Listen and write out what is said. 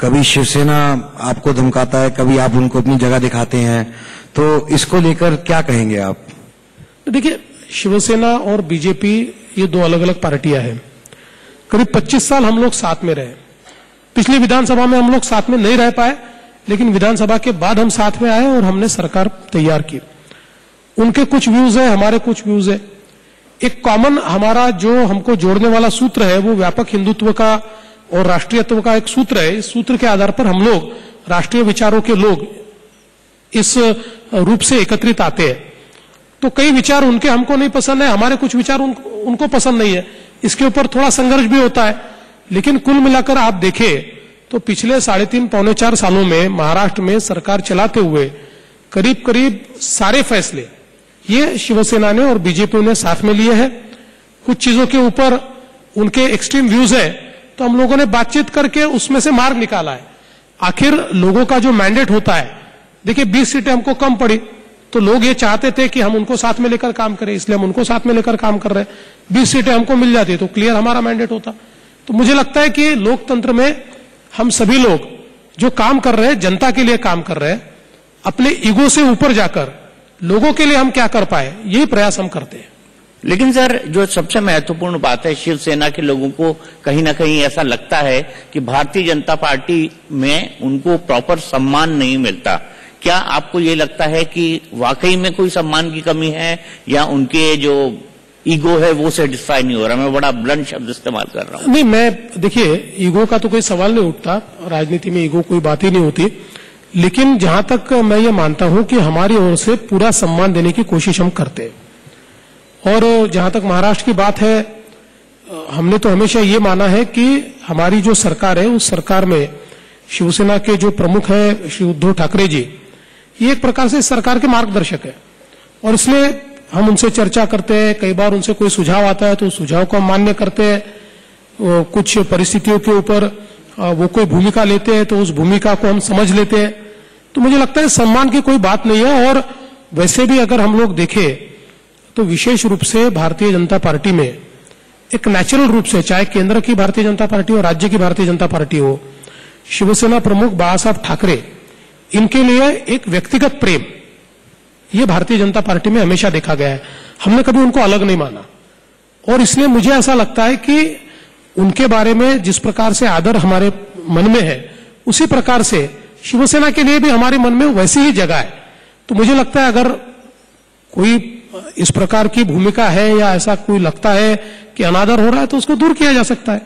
कभी शिवसेना आपको धमकाता है, कभी आप उनको अपनी जगह दिखाते हैं, तो इसको लेकर क्या कहेंगे आप? देखिए, शिवसेना और बीजेपी ये दो अलग अलग पार्टियां हैं। करीब 25 साल हम लोग साथ में रहे। पिछली विधानसभा में हम लोग साथ में नहीं रह पाए, लेकिन विधानसभा के बाद हम साथ में आए और हमने सरकार तैयार की। उनके कुछ व्यूज है, हमारे कुछ व्यूज है। एक कॉमन हमारा जो हमको जोड़ने वाला सूत्र है वो व्यापक हिंदुत्व का और राष्ट्रीयत्व का एक सूत्र है। इस सूत्र के आधार पर हम लोग राष्ट्रीय विचारों के लोग इस रूप से एकत्रित आते हैं। तो कई विचार उनके हमको नहीं पसंद है, हमारे कुछ विचार उनको पसंद नहीं है। इसके ऊपर थोड़ा संघर्ष भी होता है, लेकिन कुल मिलाकर आप देखें तो पिछले 3.5 पौने 4 सालों में महाराष्ट्र में सरकार चलाते हुए करीब करीब सारे फैसले ये शिवसेना ने और बीजेपी ने साथ में लिए हैं। कुछ चीजों के ऊपर उनके एक्सट्रीम व्यूज है, तो हम लोगों ने बातचीत करके उसमें से मार्ग निकाला है। आखिर लोगों का जो मैंडेट होता है, देखिए 20 सीटें हमको कम पड़ी, तो लोग ये चाहते थे कि हम उनको साथ में लेकर काम करें, इसलिए हम उनको साथ में लेकर काम कर रहे हैं। 20 सीटें हमको मिल जाती तो क्लियर हमारा मैंडेट होता। तो मुझे लगता है कि लोकतंत्र में हम सभी लोग जो काम कर रहे हैं, जनता के लिए काम कर रहे हैं, अपने ईगो से ऊपर जाकर लोगों के लिए हम क्या कर पाए, यही प्रयास हम करते हैं। लेकिन सर, जो सबसे महत्वपूर्ण बात है, शिवसेना के लोगों को कहीं ना कहीं ऐसा लगता है कि भारतीय जनता पार्टी में उनको प्रॉपर सम्मान नहीं मिलता। क्या आपको ये लगता है कि वाकई में कोई सम्मान की कमी है, या उनके जो ईगो है वो सेटिस्फाई नहीं हो रहा? मैं बड़ा ब्लंट शब्द इस्तेमाल कर रहा हूं। नहीं, मैं देखिए, ईगो का तो कोई सवाल नहीं उठता, राजनीति में ईगो कोई बात ही नहीं होती। लेकिन जहां तक मैं ये मानता हूं कि हमारी ओर से पूरा सम्मान देने की कोशिश हम करते हैं। और जहां तक महाराष्ट्र की बात है, हमने तो हमेशा ये माना है कि हमारी जो सरकार है उस सरकार में शिवसेना के जो प्रमुख है श्री उद्धव ठाकरे जी, ये एक प्रकार से सरकार के मार्गदर्शक है, और इसलिए हम उनसे चर्चा करते हैं। कई बार उनसे कोई सुझाव आता है तो उस सुझाव को हम मान्य करते हैं। कुछ परिस्थितियों के ऊपर वो कोई भूमिका लेते हैं तो उस भूमिका को हम समझ लेते हैं। तो मुझे लगता है सम्मान की कोई बात नहीं है। और वैसे भी अगर हम लोग देखें तो विशेष रूप से भारतीय जनता पार्टी में एक नेचुरल रूप से, चाहे केंद्र की भारतीय जनता पार्टी हो, राज्य की भारतीय जनता पार्टी हो, शिवसेना प्रमुख बाला साहब ठाकरे, इनके लिए एक व्यक्तिगत प्रेम ये भारतीय जनता पार्टी में हमेशा देखा गया है। हमने कभी उनको अलग नहीं माना, और इसलिए मुझे ऐसा लगता है कि उनके बारे में जिस प्रकार से आदर हमारे मन में है, उसी प्रकार से शिवसेना के लिए भी हमारे मन में वैसी ही जगह है। तो मुझे लगता है अगर कोई इस प्रकार की भूमिका है या ऐसा कोई लगता है कि अनादर हो रहा है, तो उसको दूर किया जा सकता है।